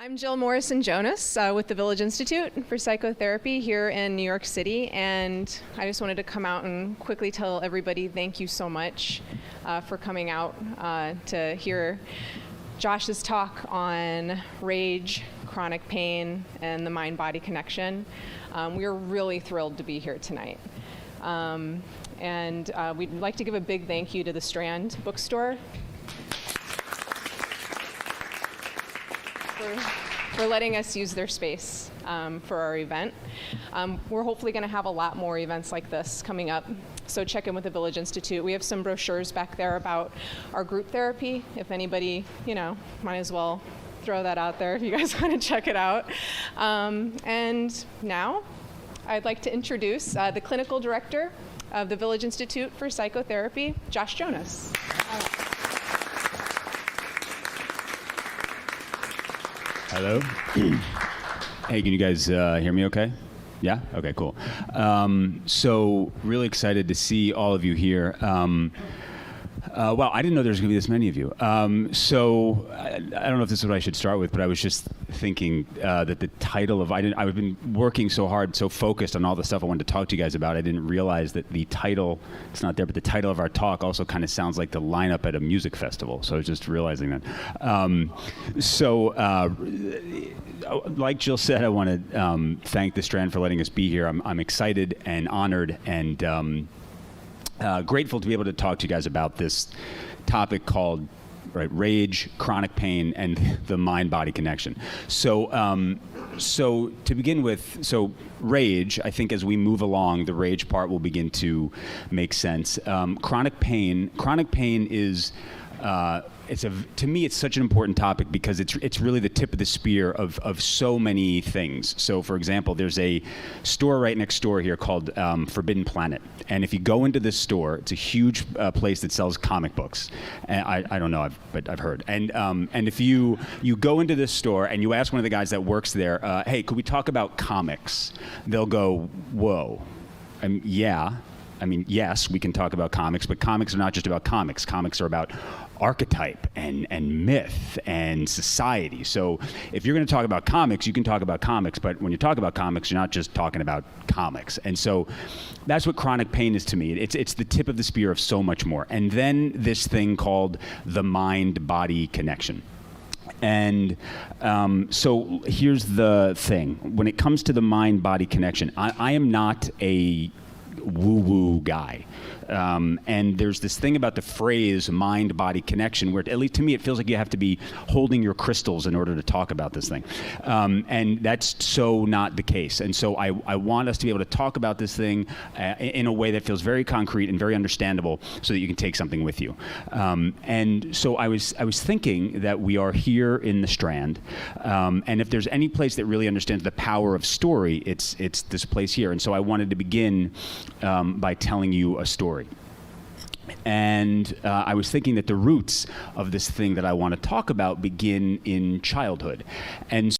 I'm Jill Morrison-Jonas with the Village Institute for Psychotherapy here in New York City, and I just wanted to come out and quickly tell everybody thank you so much for coming out to hear Josh's talk on rage, chronic pain, and the mind-body connection. We're really thrilled to be here tonight. And we'd like to give a big thank you to the Strand Bookstore for letting us use their space for our event. We're hopefully going to have a lot more events like this coming up, so check in with the Village Institute. We have some brochures back there about our group therapy. If anybody, might as well throw that out there if you guys want to check it out. And now I'd like to introduce the clinical director of the Village Institute for Psychotherapy, Josh Jonas. Hello. Hey, can you guys hear me okay? Yeah? Okay, cool. So really excited to see all of you here. Wow, I didn't know there was going to be this many of you. So I don't know if this is what I should start with, but I was just thinking that the title of, I've been working so hard, so focused on all the stuff I wanted to talk to you guys about, I didn't realize that the title, it's not there, but the title of our talk also kind of sounds like the lineup at a music festival. So I was just realizing that. Like Jill said, I want to thank the Strand for letting us be here. I'm excited and honored and grateful to be able to talk to you guys about this topic called rage, chronic pain, and the mind-body connection. So to begin with, rage, I think as we move along, the rage part will begin to make sense. Chronic pain is, to me, it's such an important topic because it's really the tip of the spear of so many things. So, for example, there's a store right next door here called Forbidden Planet, and if you go into this store, it's a huge place that sells comic books. And I don't know, but I've heard. And if you go into this store and you ask one of the guys that works there, hey, could we talk about comics? They'll go, whoa, yeah. I mean, yes, we can talk about comics, but comics are not just about comics. Comics are about archetype and myth and society. So if you're going to talk about comics, you can talk about comics, but when you talk about comics, you're not just talking about comics. And so that's what chronic pain is to me. It's the tip of the spear of so much more. And then this thing called the mind-body connection. And so here's the thing. When it comes to the mind-body connection, I am not a woo-woo guy. And there's this thing about the phrase mind-body connection where, at least to me, it feels like you have to be holding your crystals in order to talk about this thing. And that's so not the case. And so I want us to be able to talk about this thing in a way that feels very concrete and very understandable so that you can take something with you. And so I was thinking that we are here in the Strand. And if there's any place that really understands the power of story, it's this place here. And so I wanted to begin by telling you a story. And I was thinking that the roots of this thing that I want to talk about begin in childhood. And